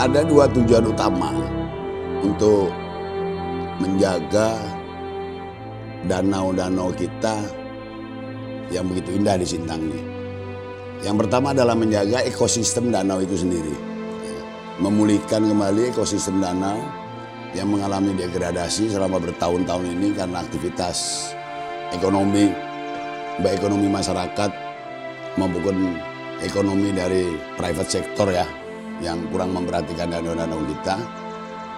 ada dua tujuan utama untuk menjaga danau-danau kita yang begitu indah di Sintang ini. Yang pertama adalah menjaga ekosistem danau itu sendiri. Memulihkan kembali ekosistem danau yang mengalami degradasi selama bertahun-tahun ini karena aktivitas ekonomi, baik ekonomi masyarakat maupun ekonomi dari private sector ya, yang kurang memperhatikan danau-danau kita.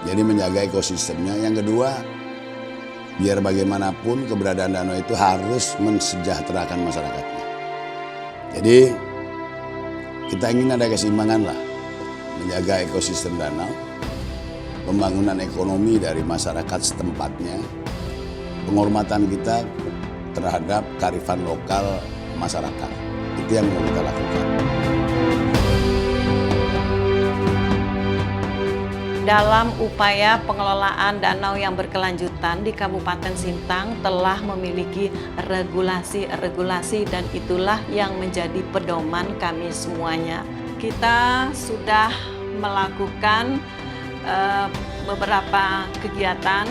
Jadi menjaga ekosistemnya. Yang kedua, biar bagaimanapun keberadaan danau itu harus mensejahterakan masyarakatnya. Jadi kita ingin ada keseimbangan lah, menjaga ekosistem danau, pembangunan ekonomi dari masyarakat setempatnya, penghormatan kita terhadap kearifan lokal masyarakat. Itu yang mau kita lakukan. Dalam upaya pengelolaan danau yang berkelanjutan di Kabupaten Sintang telah memiliki regulasi-regulasi dan itulah yang menjadi pedoman kami semuanya. Kita sudah melakukan beberapa kegiatan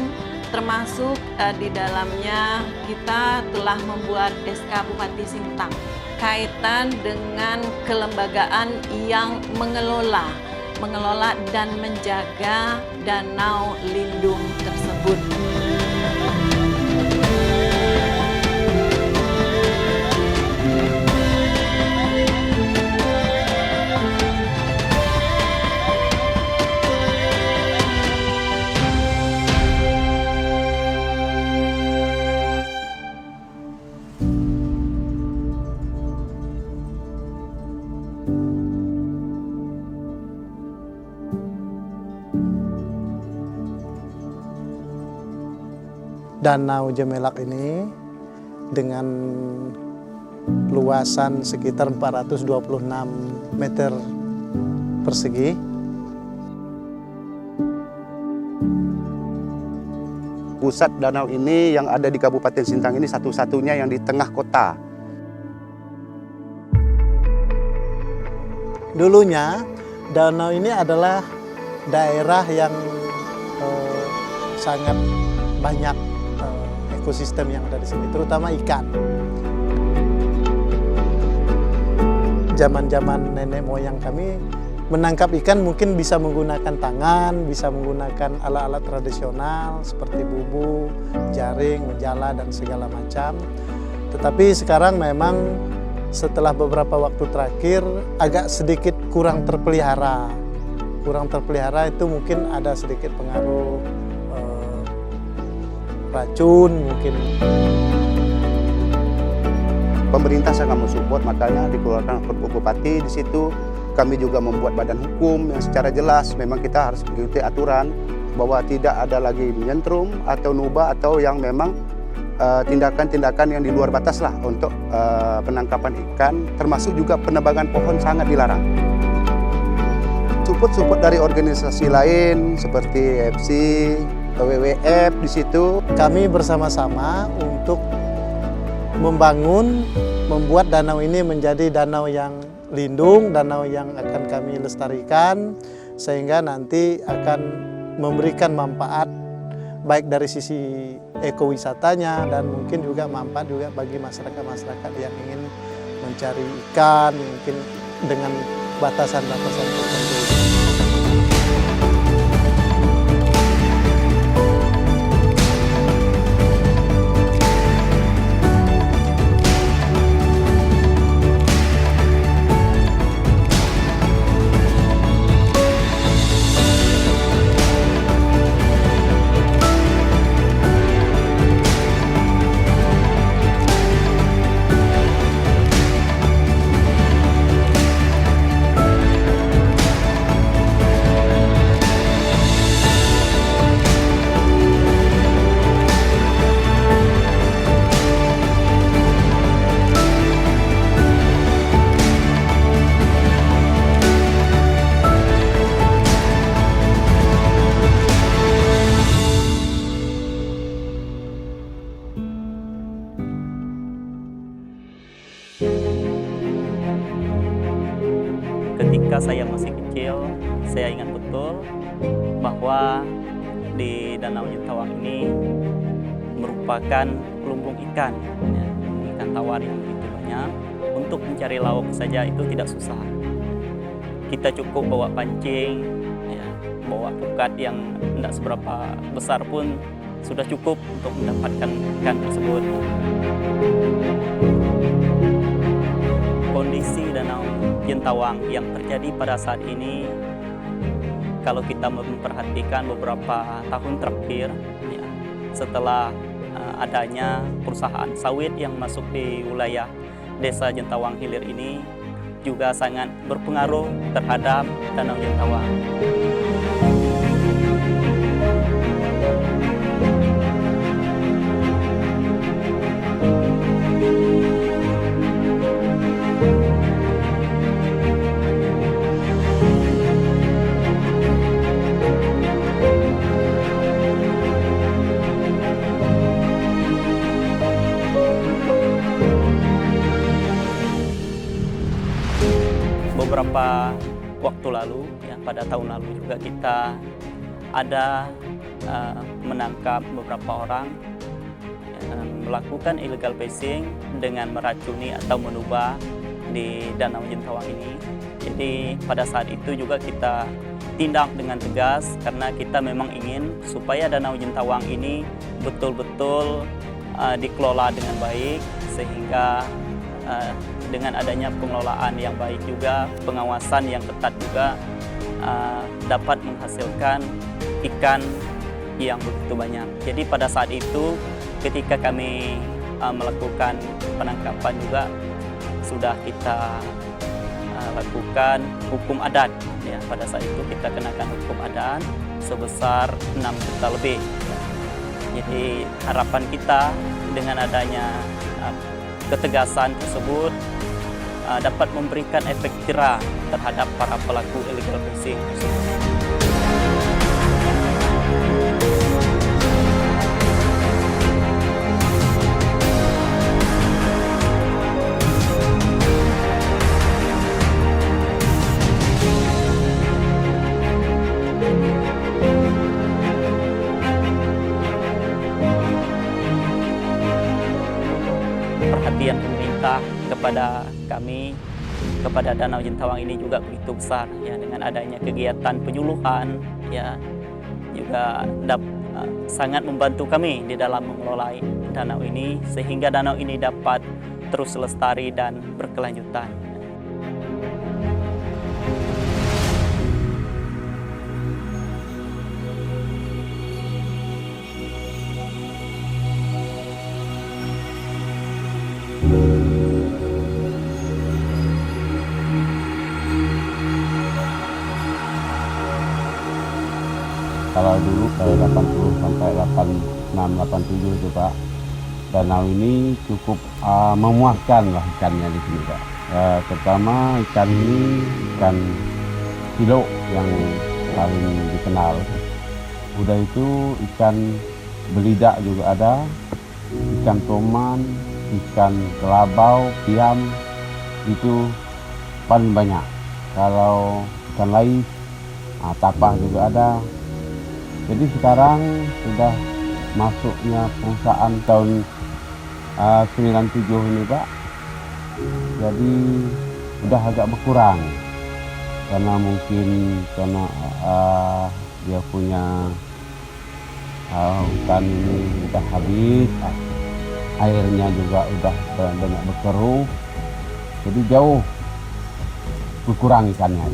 termasuk di dalamnya kita telah membuat SK Bupati Sintang kaitan dengan kelembagaan yang mengelola dan menjaga danau lindung tersebut. Danau Jemelak ini dengan luasan sekitar 426 meter persegi. Pusat danau ini yang ada di Kabupaten Sintang ini satu-satunya yang di tengah kota. Dulunya danau ini adalah daerah yang sangat banyak ekosistem yang ada di sini, terutama ikan. Zaman-zaman nenek moyang kami menangkap ikan mungkin bisa menggunakan tangan, bisa menggunakan alat-alat tradisional seperti bubu, jaring, menjala, dan segala macam. Tetapi sekarang memang setelah beberapa waktu terakhir agak sedikit kurang terpelihara. Kurang terpelihara itu mungkin ada sedikit pengaruh racun mungkin. Pemerintah sangat mensupport, makanya dikeluarkan Perpu Bupati. Di situ kami juga membuat badan hukum yang secara jelas memang kita harus mengikuti aturan bahwa tidak ada lagi menyentrum atau nubah atau yang memang tindakan-tindakan yang di luar batas lah untuk penangkapan ikan, termasuk juga penebangan pohon sangat dilarang. Support dari organisasi lain seperti FC, WWF di situ. Kami bersama-sama untuk membuat danau ini menjadi danau yang lindung, danau yang akan kami lestarikan, sehingga nanti akan memberikan manfaat baik dari sisi ekowisatanya dan mungkin juga manfaat juga bagi masyarakat-masyarakat yang ingin mencari ikan mungkin dengan batasan-batasan tertentu. Ketika saya masih kecil, saya ingat betul betul bahwa di Danau Jentawang ini merupakan lumbung ikan, ya, ikan tawar yang begitu banyak. Untuk mencari lauk saja itu tidak susah. Kita cukup bawa pancing, ya, bawa pukat yang tidak seberapa besar pun sudah cukup untuk mendapatkan ikan tersebut. Kondisi Danau Jentawang yang terjadi pada saat ini, kalau kita memperhatikan beberapa tahun terakhir, ya, setelah adanya perusahaan sawit yang masuk di wilayah Desa Jentawang Hilir ini, juga sangat berpengaruh terhadap Danau Jentawang. Beberapa waktu lalu, ya, pada tahun lalu juga kita ada menangkap beberapa orang melakukan illegal fishing dengan meracuni atau menubah di Danau Jentawang ini. Jadi pada saat itu juga kita tindak dengan tegas karena kita memang ingin supaya Danau Jentawang ini betul-betul dikelola dengan baik, sehingga dengan adanya pengelolaan yang baik juga, pengawasan yang ketat juga, dapat menghasilkan ikan yang begitu banyak. Jadi pada saat itu ketika kami melakukan penangkapan juga sudah kita lakukan hukum adat, ya. Pada saat itu kita kenakan hukum adat sebesar 6 juta lebih. Jadi harapan kita dengan adanya ketegasan tersebut dapat memberikan efek jera terhadap para pelaku illegal fishing tersebut. Perhatian pemerintah kepada kami, kepada Danau Jentawang ini juga begitu besar, ya, dengan adanya kegiatan penyuluhan, ya, juga sangat membantu kami di dalam mengelola danau ini sehingga danau ini dapat terus lestari dan berkelanjutan. Kalau dulu dari 80 sampai 86, 87 itu Pak, danau ini cukup memuaskan lah ikannya di sini Pak. Terutama ikan ini ikan kilo yang paling dikenal. Udah itu ikan belidak juga ada, ikan toman, ikan kelabau, piam, itu paling banyak. Kalau ikan lain, tapah juga ada. Jadi sekarang sudah masuknya perusahaan tahun 97 ini Pak, jadi udah agak berkurang karena mungkin dia punya hutan ini udah habis, airnya juga udah banyak berkeruh, jadi jauh berkurang ikannya.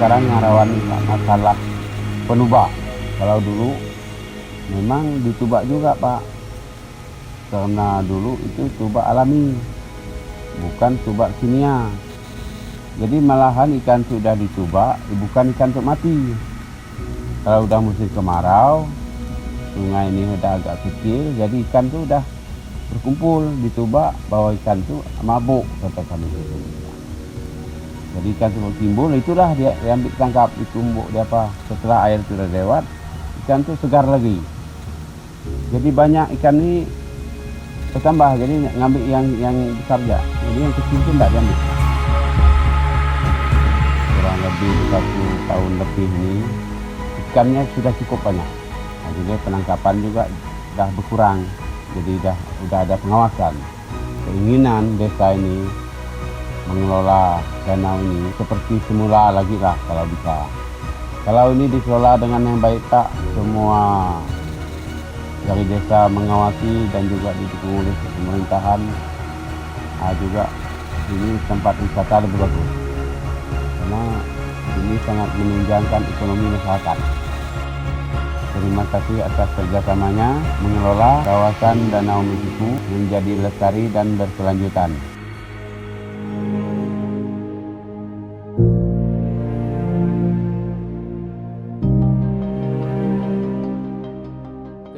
sekarang yang rawan masalah penubak. Kalau dulu memang ditubak juga Pak, karena dulu itu tubak alami, bukan tubak kimia. Jadi malahan ikan sudah ditubak, bukan ikan untuk mati. Kalau udah musim kemarau, sungai ini udah agak kecil, jadi ikan tuh udah berkumpul ditubak, bahwa ikan tuh mabuk kata kami. Jadi ikan tuh timbul, itulah dia ambil tangkap, ditumbuk dia apa. Setelah air sudah lewat, ikan tuh segar lagi. Jadi banyak ikan ini bertambah, jadi ngambil yang besar aja. Jadi yang kecil itu enggak diambil. Kurang lebih 1 tahun lebih ini ikannya sudah cukup banyak. Nah, jadi penangkapan juga sudah berkurang. Jadi udah ada pengawasan. Keinginan desa ini mengelola danau ini seperti semula lagi lah kalau bisa. Kalau ini dikelola dengan yang baik Pak, semua dari desa mengawasi dan juga didukung oleh pemerintahan, juga ini tempat wisata lebih bagus. Karena ini sangat menunjangkan ekonomi masyarakat. Terima kasih atas kerjasamanya mengelola kawasan Danau Misiku menjadi lestari dan berkelanjutan.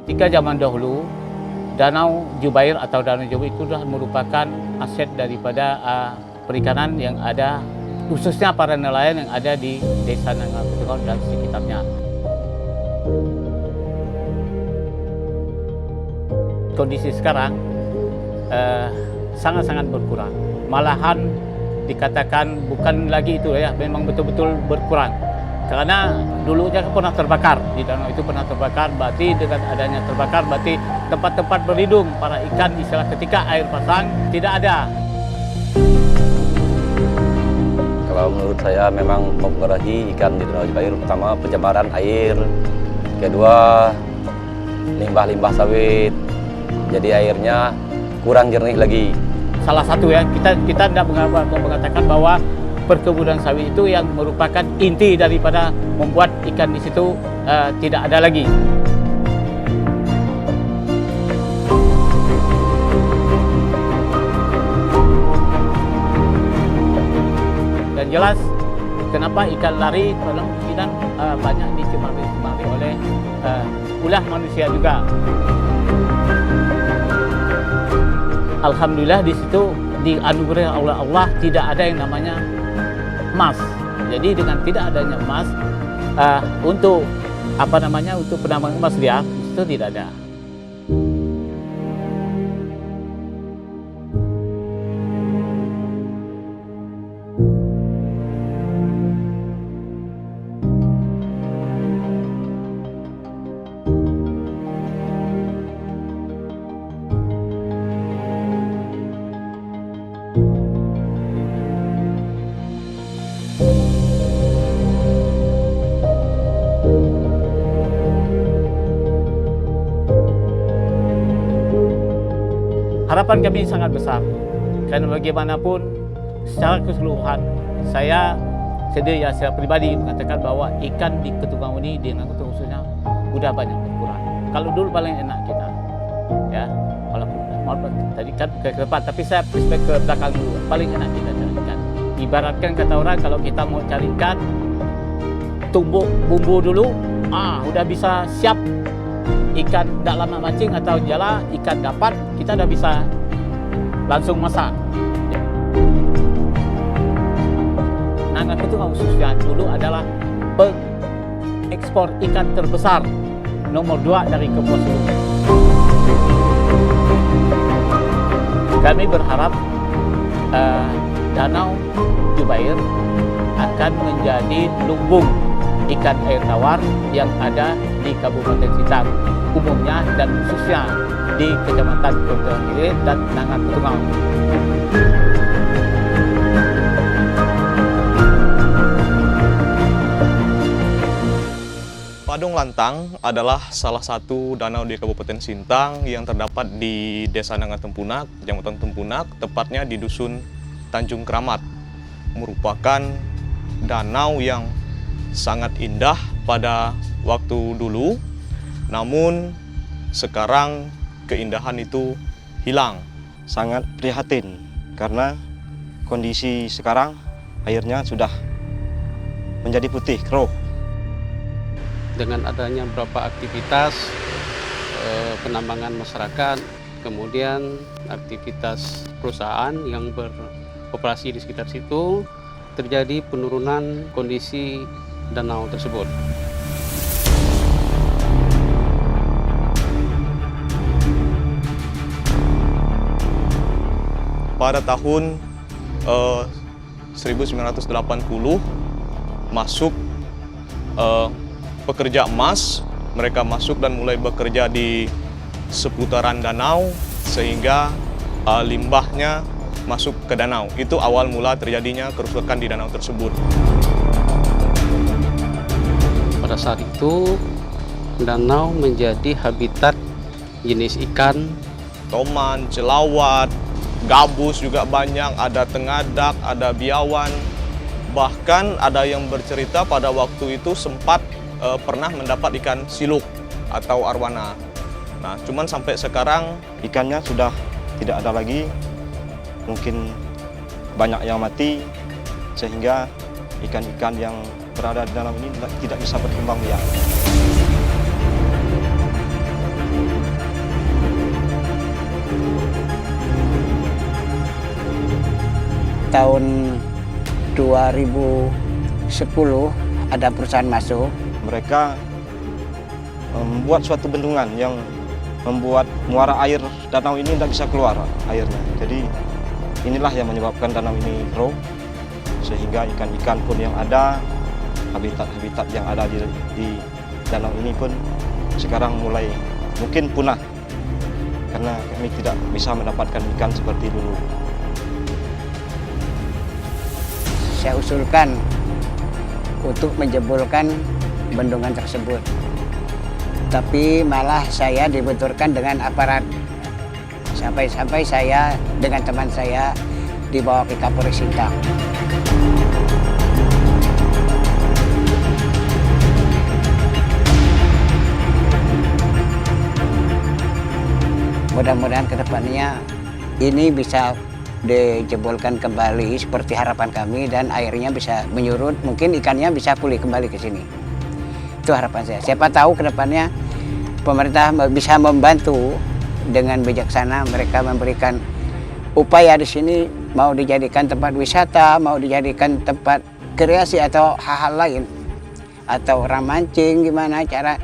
Ketika zaman dahulu, Danau Jubair atau Danau Jubair itu sudah merupakan aset daripada perikanan yang ada, khususnya para nelayan yang ada di desa Nangakutikon dan sekitarnya. Kondisi sekarang sangat-sangat berkurang. Malahan dikatakan bukan lagi itu ya, memang betul-betul berkurang. Karena dulunya pernah terbakar, di danau itu pernah terbakar, berarti dengan adanya terbakar, berarti tempat-tempat berlindung para ikan istilah ketika air pasang tidak ada. Kalau menurut saya memang mempengaruhi ikan di Danau Jubair, pertama pencemaran air, kedua limbah-limbah sawit, jadi airnya kurang jernih lagi. Salah satu ya, kita tidak mengatakan bahwa perkebunan sawit itu yang merupakan inti daripada membuat ikan di situ tidak ada lagi. Dan jelas kenapa ikan lari dalam kemungkinan banyak dicemari oleh ulah manusia juga. Alhamdulillah di situ dianugerahi oleh Allah tidak ada yang namanya emas. Jadi dengan tidak adanya emas untuk untuk penambangan emas liar itu tidak ada. Harapan kami sangat besar, karena bagaimanapun secara keseluruhan saya sendiri ya secara pribadi mengatakan bahwa ikan di Ketunggang ini di Nangakutikon khususnya udah banyak berkurang. Kalau dulu paling enak kita, ya walaupun tadi kan ke depan, tapi saya flashback ke belakang dulu, paling enak kita cari ikan. Ibaratkan kata orang kalau kita mau cari ikan, tumbuk bumbu dulu, udah bisa siap. Ikan tidak lama mancing atau jala, ikan dapat, kita udah bisa langsung masak. Nangakutikon khususnya dulu adalah pengekspor ikan terbesar nomor 2 dari Kepulauan Seribu. Kami berharap Danau Jubair akan menjadi lumbung ikan air tawar yang ada di Kabupaten Sintang umumnya dan khususnya di Kecamatan Ketunggang Hilir dan Nangakutikon. Padung Lantang adalah salah satu danau di Kabupaten Sintang yang terdapat di Desa Nangatempunak, Kecamatan Tempunak, tepatnya di Dusun Tanjung Kramat. Merupakan danau yang sangat indah pada waktu dulu, namun sekarang keindahan itu hilang. Sangat prihatin karena kondisi sekarang airnya sudah menjadi putih, keruh. Dengan adanya beberapa aktivitas penambangan masyarakat, kemudian aktivitas perusahaan yang beroperasi di sekitar situ, terjadi penurunan kondisi danau tersebut. Pada tahun 1980 masuk pekerja emas, mereka masuk dan mulai bekerja di seputaran danau sehingga limbahnya masuk ke danau. Itu awal mula terjadinya kerusakan di danau tersebut. Pada saat itu danau menjadi habitat jenis ikan, Toman, celawat, gabus juga banyak, ada tengadak, ada biawan. Bahkan ada yang bercerita pada waktu itu sempat pernah mendapat ikan siluk atau arwana. Nah, cuman sampai sekarang Ikannya sudah tidak ada lagi, mungkin banyak yang mati, sehingga ikan-ikan yang berada di dalam ini tidak bisa berkembang biak. Tahun 2010 ada perusahaan masuk. Mereka membuat suatu bendungan yang membuat muara air danau ini tidak bisa keluar airnya. Jadi inilah yang menyebabkan danau ini keruh, sehingga ikan-ikan pun yang ada, habitat-habitat yang ada di danau ini pun sekarang mulai mungkin punah karena kami tidak bisa mendapatkan ikan seperti dulu. Saya usulkan untuk menjebolkan bendungan tersebut. Tapi malah saya dibenturkan dengan aparat. Sampai-sampai saya dengan teman saya dibawa ke Kapolres Sintang. Mudah-mudahan kedepannya ini bisa dijebolkan kembali seperti harapan kami dan airnya bisa menyurut, mungkin ikannya bisa pulih kembali ke sini. Itu harapan saya. Siapa tahu kedepannya pemerintah bisa membantu dengan bijaksana, mereka memberikan upaya di sini mau dijadikan tempat wisata, mau dijadikan tempat kreasi atau hal-hal lain, atau orang mancing gimana cara.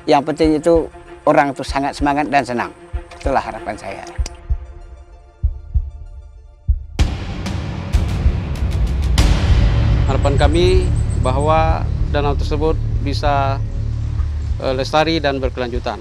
Yang penting itu orang tuh sangat semangat dan senang. Itulah harapan saya. Harapan kami bahwa danau tersebut bisa lestari dan berkelanjutan.